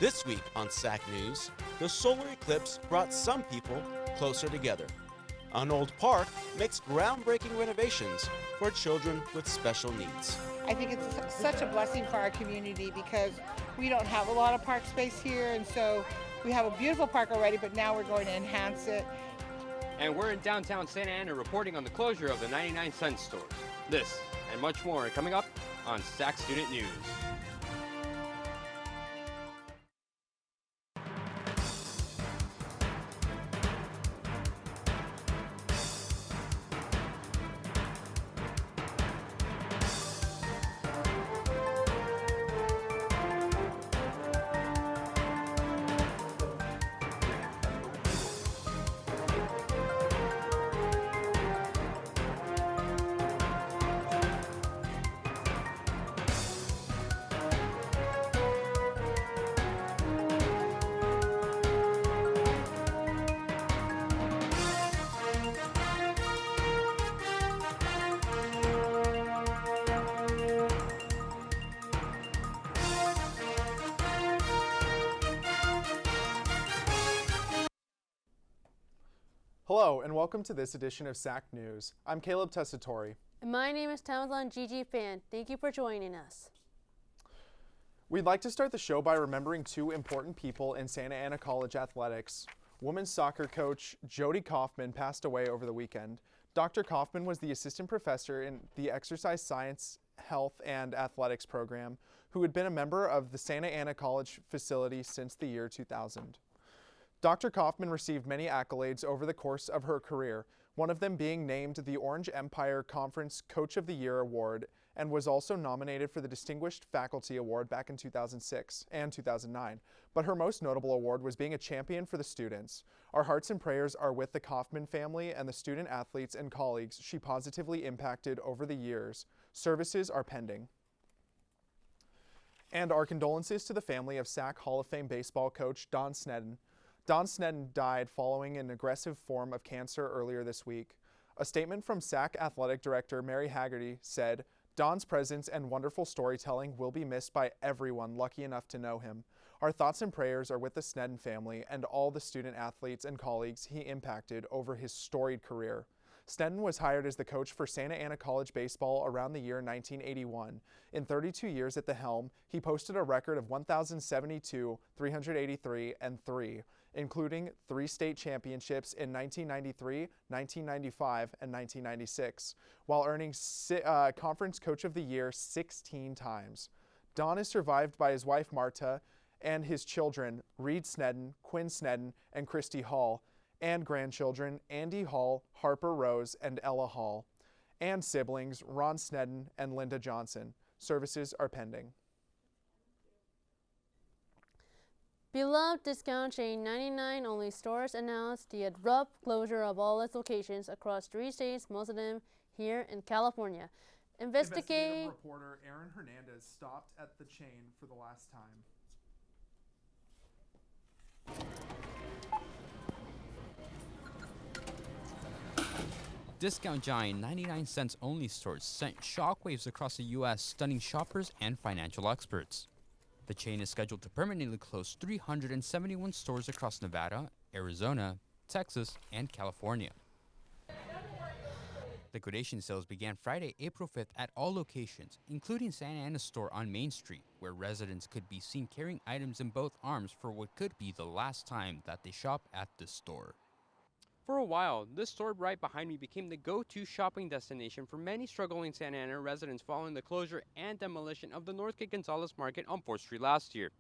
This week on SAC News, the solar eclipse brought some people closer together. An old park makes groundbreaking renovations for children with special needs. I think it's such a blessing for our community because we don't have a lot of park space here, and so we have a beautiful park already, but now we're going to enhance it. And we're in downtown Santa Ana reporting on the closure of the 99-cent stores. This and much more coming up on SAC Student News. Hello, and welcome to this edition of SAC News. I'm Caleb Tessitore. And my name is Townsend Gigi Fan. Thank you for joining us. We'd like to start the show by remembering two important people in Santa Ana College athletics. Women's soccer coach Jody Kaufman passed away over the weekend. Dr. Kaufman was the assistant professor in the exercise science, health, and athletics program, who had been a member of the Santa Ana College facility since the year 2000. Dr. Kaufman received many accolades over the course of her career, one of them being named the Orange Empire Conference Coach of the Year Award, and was also nominated for the Distinguished Faculty Award back in 2006 and 2009. But her most notable award was being a champion for the students. Our hearts and prayers are with the Kaufman family and the student athletes and colleagues she positively impacted over the years. Services are pending. And our condolences to the family of SAC Hall of Fame baseball coach Don Sneddon. Don Sneddon died following an aggressive form of cancer earlier this week. A statement from SAC Athletic Director Mary Haggerty said, "Don's presence and wonderful storytelling will be missed by everyone lucky enough to know him. Our thoughts and prayers are with the Sneddon family and all the student athletes and colleagues he impacted over his storied career." Sneddon was hired as the coach for Santa Ana College baseball around the year 1981. In 32 years at the helm, he posted a record of 1,072, 383, and 3, including 3 state championships in 1993, 1995, and 1996, while earning Conference Coach of the Year 16 times. Don is survived by his wife Marta and his children, Reed Sneddon, Quinn Sneddon, and Christy Hall, and grandchildren, Andy Hall, Harper Rose, and Ella Hall, and siblings, Ron Sneddon and Linda Johnson. Services are pending. Beloved discount chain 99 Only Stores announced the abrupt closure of all its locations across 3 states, most of them here in California. Investigative reporter Aaron Hernandez stopped at the chain for the last time. Discount giant 99 cents only stores sent shockwaves across the U.S., stunning shoppers and financial experts. The chain is scheduled to permanently close 371 stores across Nevada, Arizona, Texas, and California. Liquidation sales began Friday, April 5th at all locations, including Santa Ana's store on Main Street, where residents could be seen carrying items in both arms for what could be the last time that they shop at this store. For a while, this store right behind me became the go-to shopping destination for many struggling Santa Ana residents following the closure and demolition of the Northgate Gonzalez Market on 4th Street last year.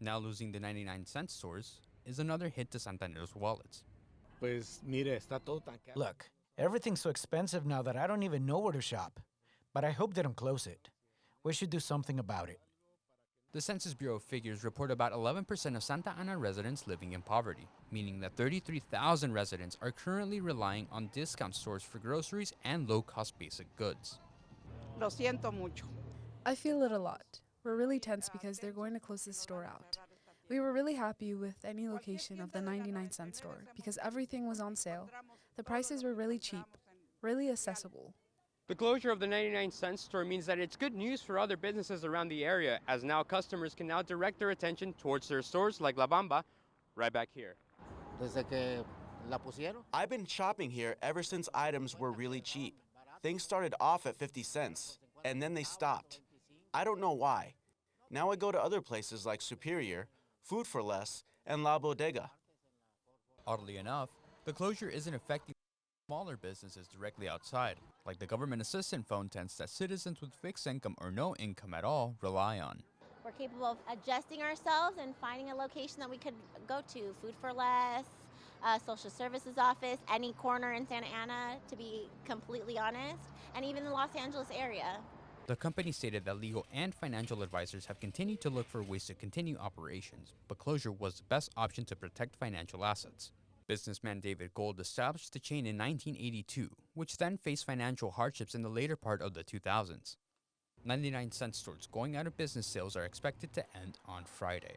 Now losing the 99-cent stores is another hit to Santana's wallets. Look, everything's so expensive now that I don't even know where to shop. But I hope they don't close it. We should do something about it. The Census Bureau figures report about 11% of Santa Ana residents living in poverty, meaning that 33,000 residents are currently relying on discount stores for groceries and low-cost basic goods. Lo siento mucho. I feel it a lot. We're really tense because they're going to close this store out. We were really happy with any location of the 99-cent store because everything was on sale. The prices were really cheap, really accessible. The closure of the 99-cent store means that it's good news for other businesses around the area, as now customers can now direct their attention towards their stores like La Bamba, right back here. Desde que la pusieron. I've been shopping here ever since items were really cheap. Things started off at 50 cents, and then they stopped. I don't know why. Now I go to other places like Superior, Food for Less, and La Bodega. Oddly enough, the closure isn't affecting smaller businesses directly outside, like the government assistance phone tents that citizens with fixed income or no income at all rely on. We're capable of adjusting ourselves and finding a location that we could go to. Food for Less, social services office, any corner in Santa Ana, to be completely honest, and even the Los Angeles area. The company stated that legal and financial advisors have continued to look for ways to continue operations, but closure was the best option to protect financial assets. Businessman David Gold established the chain in 1982, which then faced financial hardships in the later part of the 2000s. 99-cent stores going out of business sales are expected to end on Friday.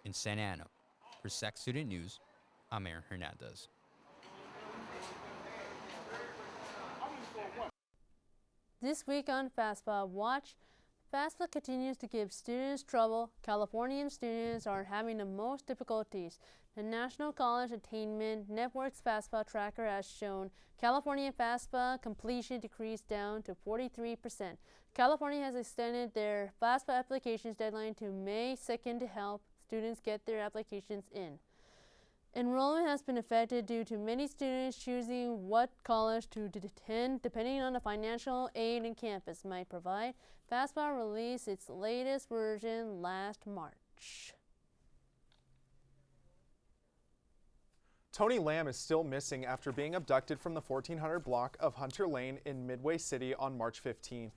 In Santa Ana, for SAC Student News, I'm Aaron Hernandez. This week on FAFSA Watch, FAFSA continues to give students trouble. Californian students are having the most difficulties. The National College Attainment Network's FAFSA tracker has shown California FAFSA completion decreased down to 43%. California has extended their FAFSA applications deadline to May 2nd to help students get their applications in. Enrollment has been affected due to many students choosing what college to attend depending on the financial aid and campus might provide. FAFSA released its latest version last March. Tony Lamb is still missing after being abducted from the 1400 block of Hunter Lane in Midway City on March 15th.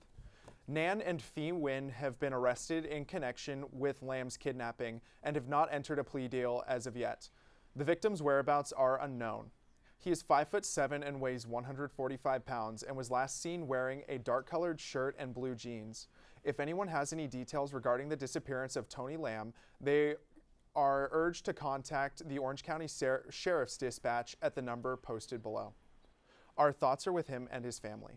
Nan and Fee Wynn have been arrested in connection with Lamb's kidnapping and have not entered a plea deal as of yet. The victim's whereabouts are unknown. He is 5'7" and weighs 145 pounds and was last seen wearing a dark-colored shirt and blue jeans. If anyone has any details regarding the disappearance of Tony Lamb, they are urged to contact the Orange County Sheriff's Dispatch at the number posted below. Our thoughts are with him and his family.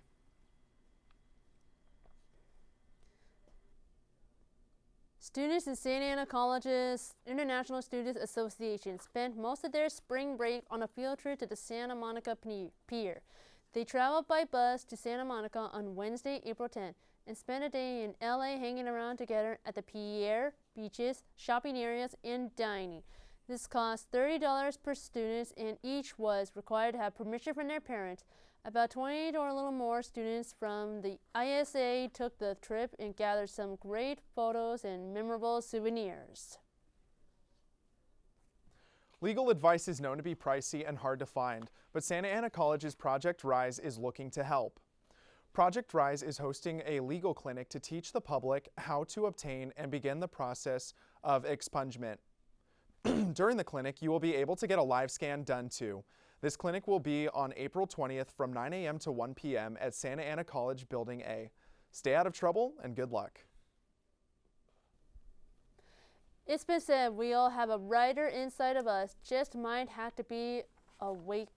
Students in Santa Ana College's International Students Association spent most of their spring break on a field trip to the Santa Monica Pier. They traveled by bus to Santa Monica on Wednesday, April 10th, and spent a day in LA hanging around together at the pier, beaches, shopping areas, and dining. This cost $30 per student, and each was required to have permission from their parents. About 20 or a little more students from the ISA took the trip and gathered some great photos and memorable souvenirs. Legal advice is known to be pricey and hard to find, but Santa Ana College's Project Rise is looking to help. Project Rise is hosting a legal clinic to teach the public how to obtain and begin the process of expungement. During the clinic, you will be able to get a live scan done too. This clinic will be on April 20th from 9 a.m. to 1 p.m. at Santa Ana College Building A. Stay out of trouble and good luck. It's been said we all have a writer inside of us, just might have to be awake.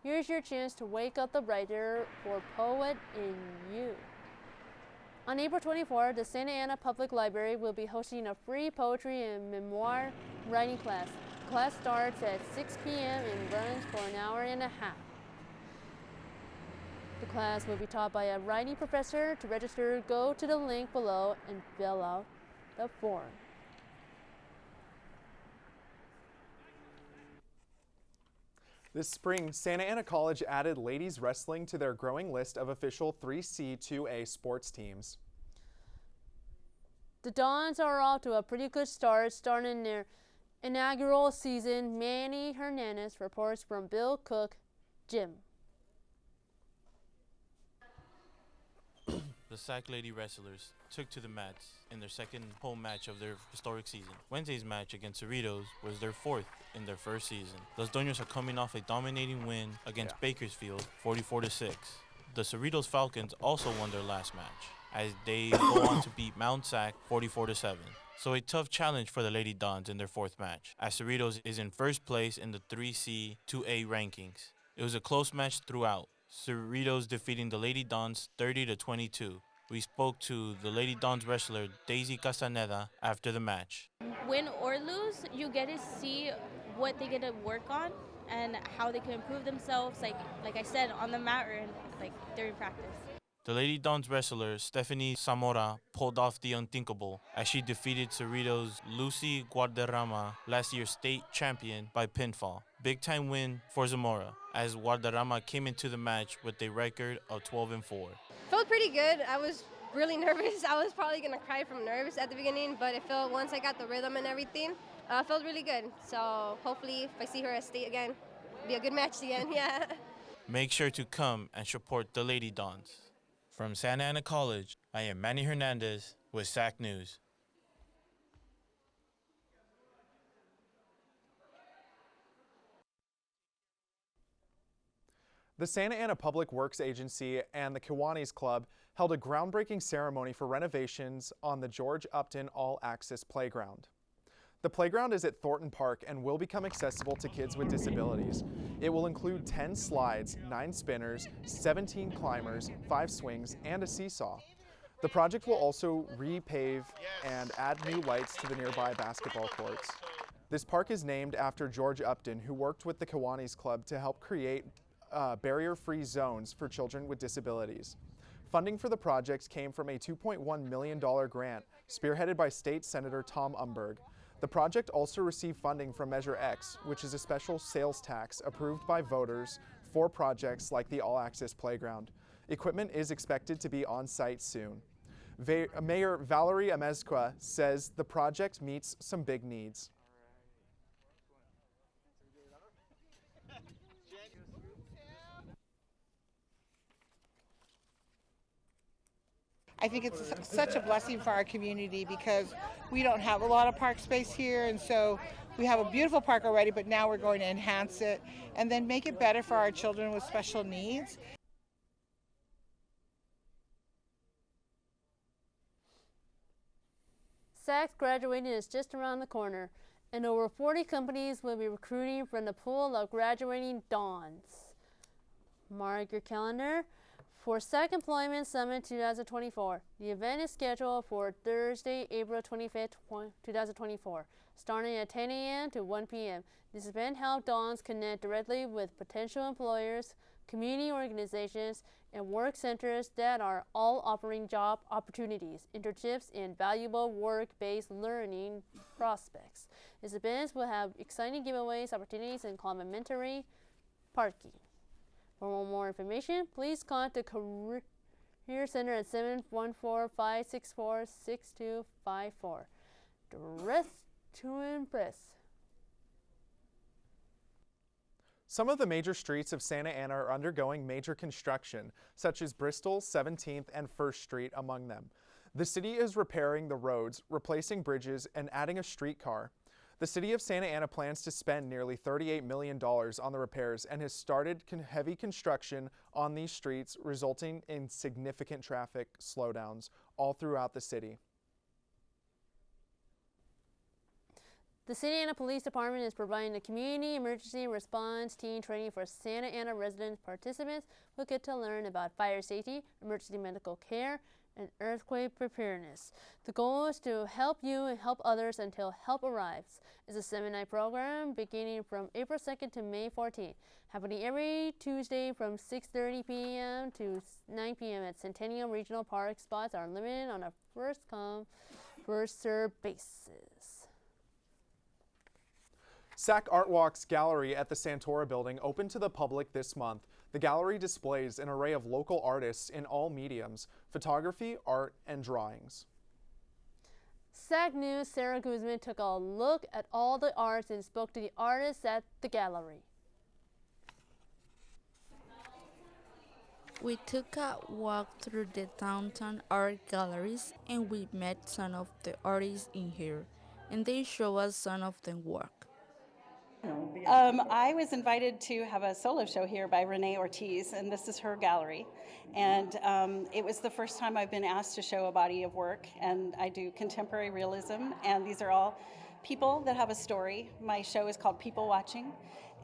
Here's your chance to wake up the writer or poet in you. On April 24, the Santa Ana Public Library will be hosting a free poetry and memoir writing class. The class starts at 6 p.m. and runs for an hour and a half. The class will be taught by a writing professor. To register, go to the link below and fill out the form. This spring, Santa Ana College added ladies wrestling to their growing list of official 3C2A sports teams. The Dons are off to a pretty good start, starting their inaugural season. Manny Hernandez reports from Bill Cook Gym. The SAC Lady Wrestlers took to the mats in their second home match of their historic season. Wednesday's match against Cerritos was their fourth in their first season. Los Doños are coming off a dominating win against Bakersfield, 44-6. The Cerritos Falcons also won their last match, as they go on to beat Mount SAC, 44-7. So a tough challenge for the Lady Dons in their fourth match, as Cerritos is in first place in the 3C 2A rankings. It was a close match throughout, Cerritos defeating the Lady Dons 30-22. We spoke to the Lady Dons wrestler Daisy Castaneda after the match. Win or lose, you get to see what they get to work on and how they can improve themselves, like I said, on the mat or during practice. The Lady Dons wrestler Stephanie Zamora pulled off the unthinkable as she defeated Cerritos' Lucy Guadarrama, last year's state champion, by pinfall. Big time win for Zamora, as Guadarrama came into the match with a record of 12-4. Felt pretty good. I was really nervous. I was probably gonna cry from nerves at the beginning, but it felt, once I got the rhythm and everything, felt really good. So hopefully if I see her at state again, it'll be a good match again, yeah. Make sure to come and support the Lady Dons. From Santa Ana College, I am Manny Hernandez with SAC News. The Santa Ana Public Works Agency and the Kiwanis Club held a groundbreaking ceremony for renovations on the George Upton All-Access Playground. The playground is at Thornton Park and will become accessible to kids with disabilities. It will include 10 slides, 9 spinners, 17 climbers, 5 swings, and a seesaw. The project will also repave and add new lights to the nearby basketball courts. This park is named after George Upton, who worked with the Kiwanis Club to help create barrier-free zones for children with disabilities. Funding for the project came from a $2.1 million grant spearheaded by State Senator Tom Umberg. The project also received funding from Measure X, which is a special sales tax approved by voters for projects like the All-Access Playground. Equipment is expected to be on site soon. Mayor Valerie Amezcua says the project meets some big needs. I think it's such a blessing for our community because we don't have a lot of park space here, and so we have a beautiful park already, but now we're going to enhance it and then make it better for our children with special needs. SAC's graduating is just around the corner, and over 40 companies will be recruiting from the pool of graduating Dons. Mark your calendar for SAC Employment Summit 2024. The event is scheduled for Thursday, April 25th, 2024, starting at 10 a.m. to 1 p.m. This event helps Dons connect directly with potential employers, community organizations, and work centers that are all offering job opportunities, internships, and valuable work-based learning prospects. These events will have exciting giveaways, opportunities, and complimentary parking. For more information, please contact the Career Center at 714-564-6254. Dress to impress. Some of the major streets of Santa Ana are undergoing major construction, such as Bristol, 17th, and 1st Street among them. The city is repairing the roads, replacing bridges, and adding a streetcar. The city of Santa Ana plans to spend nearly $38 million on the repairs and has started heavy construction on these streets, resulting in significant traffic slowdowns all throughout the city. The Santa Ana Police Department is providing a community emergency response team training for Santa Ana resident participants who get to learn about fire safety, emergency medical care, and earthquake preparedness. The goal is to help you and help others until help arrives. It's a 7-night program beginning from April 2nd to May 14th, happening every Tuesday from 6:30 p.m. to 9 p.m. at Centennial Regional Park. Spots are limited on a first-come, first-served basis. SAC Art Walk's gallery at the Santora building opened to the public this month. The gallery displays an array of local artists in all mediums: photography, art, and drawings. SAC News' Sarah Guzman took a look at all the arts and spoke to the artists at the gallery. We took a walk through the downtown art galleries and we met some of the artists in here, and they show us some of their work. I was invited to have a solo show here by Renee Ortiz, and this is her gallery. And it was the first time I've been asked to show a body of work, and I do contemporary realism, and these are all people that have a story. My show is called People Watching,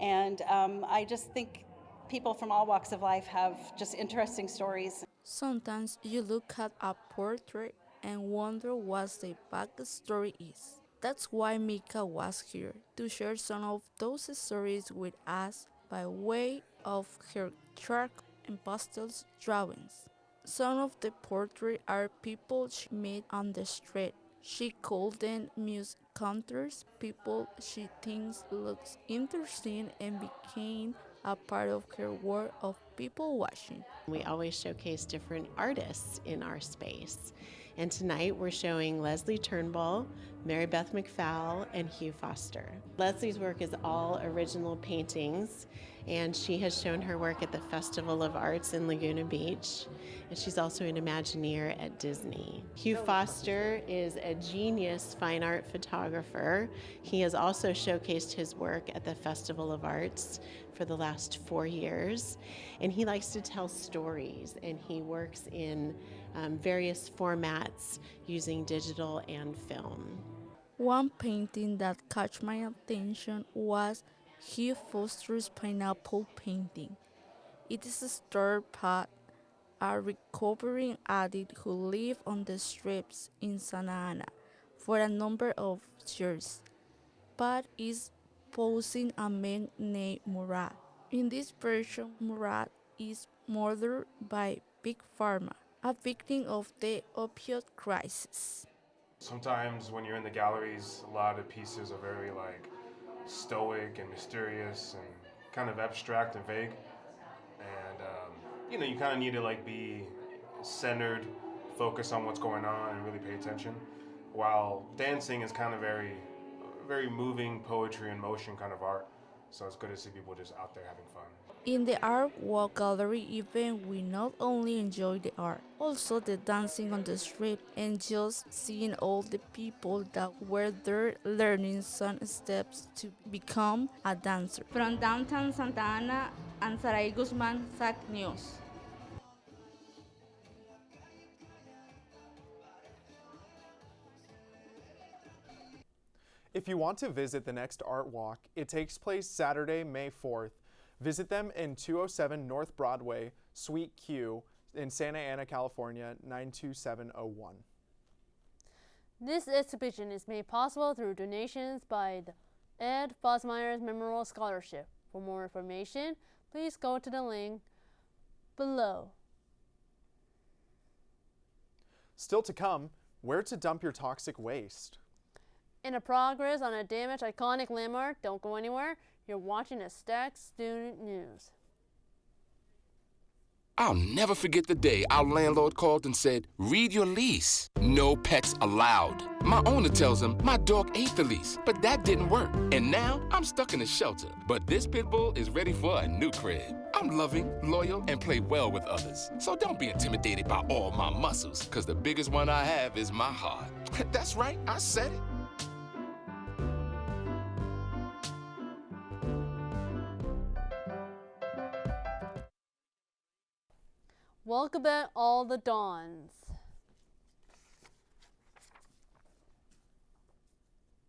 and I just think people from all walks of life have just interesting stories. Sometimes you look at a portrait and wonder what the backstory is. That's why Mika was here, to share some of those stories with us by way of her chalk and pastels drawings. Some of the portraits are people she met on the street. She called them muse counters, people she thinks looks interesting, and became a part of her work of people watching. We always showcase different artists in our space. And tonight we're showing Leslie Turnbull, Mary Beth McFowle, and Hugh Foster. Leslie's work is all original paintings, and she has shown her work at the Festival of Arts in Laguna Beach, and she's also an Imagineer at Disney. Hugh Foster is a genius fine art photographer. He has also showcased his work at the Festival of Arts for the last 4 years, and he likes to tell stories, and he works in various formats using digital and film. One painting that caught my attention was Hugh Foster's pineapple painting. It is a star-pot, a recovering addict who lived on the streets in Santa Ana for a number of years, but is posing a man named Murat. In this version, Murat is murdered by Big Pharma, a victim of the opioid crisis. Sometimes when you're in the galleries, a lot of pieces are very stoic and mysterious and kind of abstract and vague. And you kind of need to be centered, focus on what's going on and really pay attention. While dancing is kind of very moving poetry and motion kind of art. So it's good to see people just out there having fun. In the art walk gallery event, we not only enjoy the art, also the dancing on the street and just seeing all the people that were there learning some steps to become a dancer. From downtown Santa Ana, and Sarai Guzman, SAC News. If you want to visit the next art walk, it takes place Saturday, May 4th. Visit them in 207 North Broadway, Suite Q, in Santa Ana, California, 92701. This exhibition is made possible through donations by the Ed Fosmeyer's Memorial Scholarship. For more information, please go to the link below. Still to come, where to dump your toxic waste. In a progress on a damaged iconic landmark, don't go anywhere. You're watching a SAC Student News. I'll never forget the day our landlord called and said, "Read your lease. No pets allowed." My owner tells him my dog ate the lease, but that didn't work. And now I'm stuck in a shelter. But this pit bull is ready for a new crib. I'm loving, loyal, and play well with others. So don't be intimidated by all my muscles, because the biggest one I have is my heart. That's right, I said it. Welcome back, all the Dons.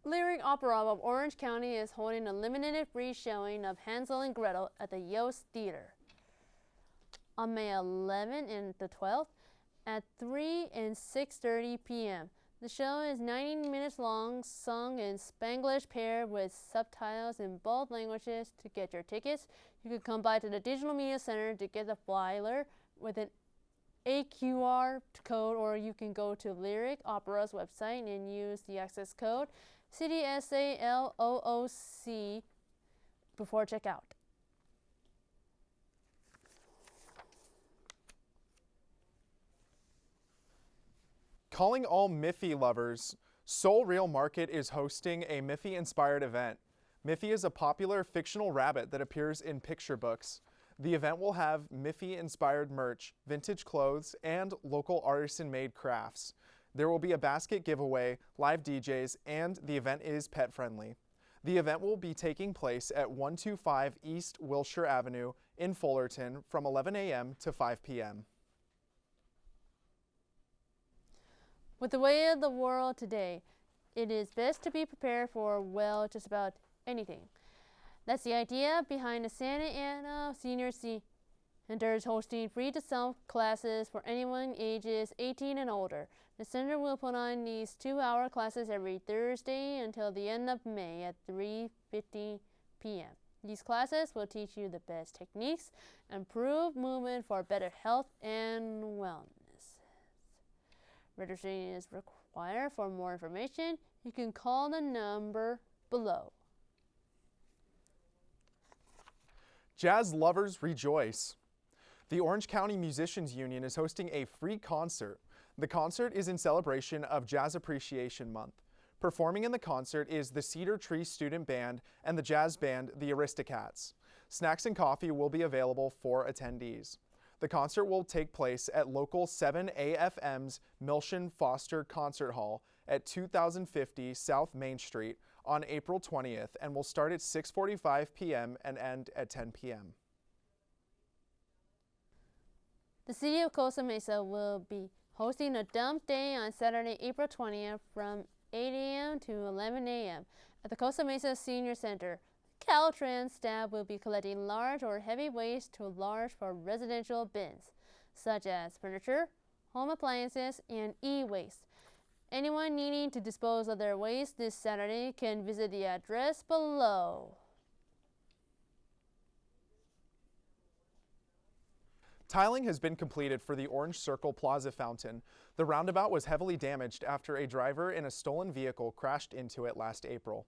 Lyric Opera of Orange County is holding a limited free showing of Hansel and Gretel at the Yost Theater on May 11th and the 12th at 3 and 6:30 p.m. The show is 90 minutes long, sung in Spanglish paired with subtitles in both languages. To get your tickets, you can come by to the Digital Media Center to get the flyer with an AQR code, or you can go to Lyric Opera's website and use the access code CDSALOOC before checkout. Calling all Miffy lovers, Soul Real Market is hosting a Miffy-inspired event. Miffy is a popular fictional rabbit that appears in picture books. The event will have Miffy-inspired merch, vintage clothes, and local artisan-made crafts. There will be a basket giveaway, live DJs, and the event is pet-friendly. The event will be taking place at 125 East Wilshire Avenue in Fullerton from 11 a.m. to 5 p.m. With the way of the world today, it is best to be prepared for, well, just about anything. That's the idea behind the Santa Ana Senior Center is hosting free-to-self classes for anyone ages 18 and older. The center will put on these 2-hour classes every Thursday until the end of May at 3:50 p.m. These classes will teach you the best techniques, improve movement for better health and wellness. Registration is required. For more information, you can call the number below. Jazz lovers rejoice. The Orange County Musicians Union is hosting a free concert. The concert is in celebration of Jazz Appreciation Month. Performing in the concert is the Cedar Tree Student Band and the jazz band, the Aristocats. Snacks and coffee will be available for attendees. The concert will take place at local 7AFM's Milshin Foster Concert Hall at 2050 South Main Street on April 20th and will start at 6:45 p.m. and end at 10 p.m. The City of Costa Mesa will be hosting a dump day on Saturday, April 20th from 8 a.m. to 11 a.m. at the Costa Mesa Senior Center. Caltrans staff will be collecting large or heavy waste to large for residential bins, such as furniture, home appliances, and e-waste. Anyone needing to dispose of their waste this Saturday can visit the address below. Tiling has been completed for the Orange Circle Plaza fountain. The roundabout was heavily damaged after a driver in a stolen vehicle crashed into it last April.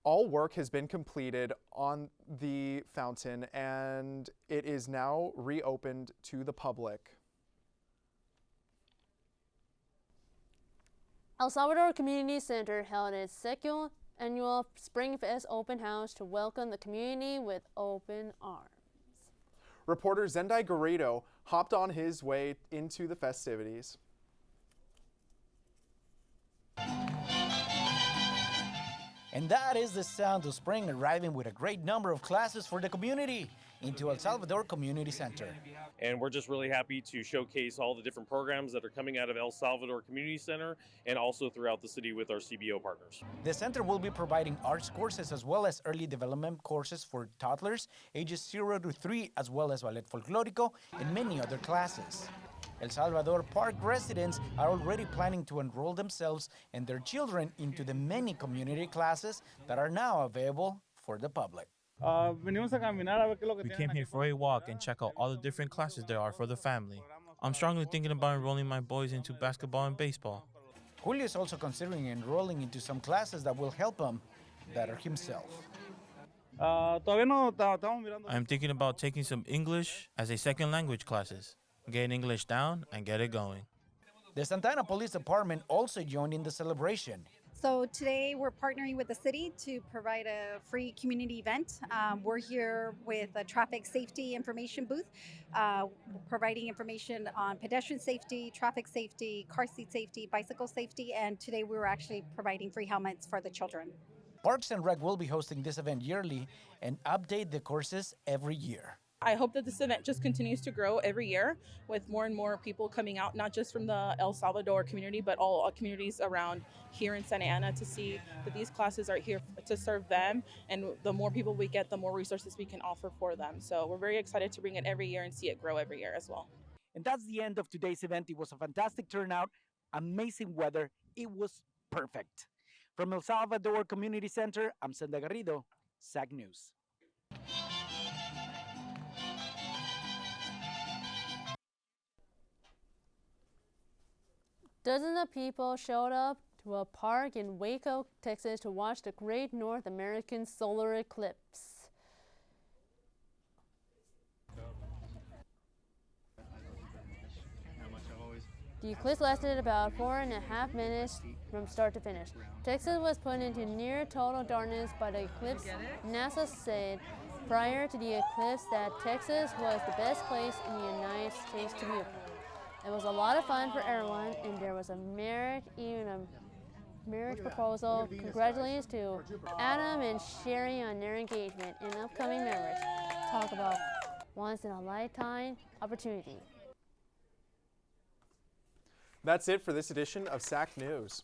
All work has been completed on the fountain and it is now reopened to the public. El Salvador Community Center held its second annual Spring Fest open house to welcome the community with open arms. Reporter Zendai Garrido hopped on his way into the festivities. And that is the sound of spring arriving with a great number of classes for the community into El Salvador Community Center. And we're just really happy to showcase all the different programs that are coming out of El Salvador Community Center and also throughout the city with our CBO partners. The center will be providing arts courses as well as early development courses for toddlers ages 0 to 3, as well as ballet folklorico and many other classes. El Salvador Park residents are already planning to enroll themselves and their children into the many community classes that are now available for the public. We came here for a walk and check out all the different classes there are for the family. I'm strongly thinking about enrolling my boys into basketball and baseball. Julio is also considering enrolling into some classes that will help him better himself. I'm thinking about taking some English as a second language classes. Get English down and get it going. The Santa Ana Police Department also joined in the celebration. So today we're partnering with the city to provide a free community event. We're here with a traffic safety information booth, providing information on pedestrian safety, traffic safety, car seat safety, bicycle safety, and today we were actually providing free helmets for the children. Parks and Rec will be hosting this event yearly and update the courses every year. I hope that this event just continues to grow every year with more and more people coming out, not just from the El Salvador community, but all communities around here in Santa Ana, to see that these classes are here to serve them. And the more people we get, the more resources we can offer for them. So we're very excited to bring it every year and see it grow every year as well. And that's the end of today's event. It was a fantastic turnout, amazing weather. It was perfect. From El Salvador Community Center, I'm Senda Garrido, SAC News. Dozens of people showed up to a park in Waco, Texas to watch the Great North American Solar Eclipse. The eclipse lasted about 4.5 minutes from start to finish. Texas was put into near total darkness by the eclipse. NASA said prior to the eclipse that Texas was the best place in the United States to view. It was a lot of fun for everyone, and there was a merit, even a marriage proposal. Congratulations to Adam and Sherry on their engagement and upcoming marriage. Talk about once in a lifetime opportunity. That's it for this edition of SAC News.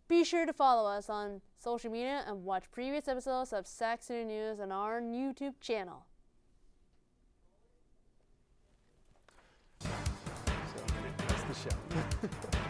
Be sure to follow us on social media and watch previous episodes of SAC City News on our YouTube channel. So that's the show.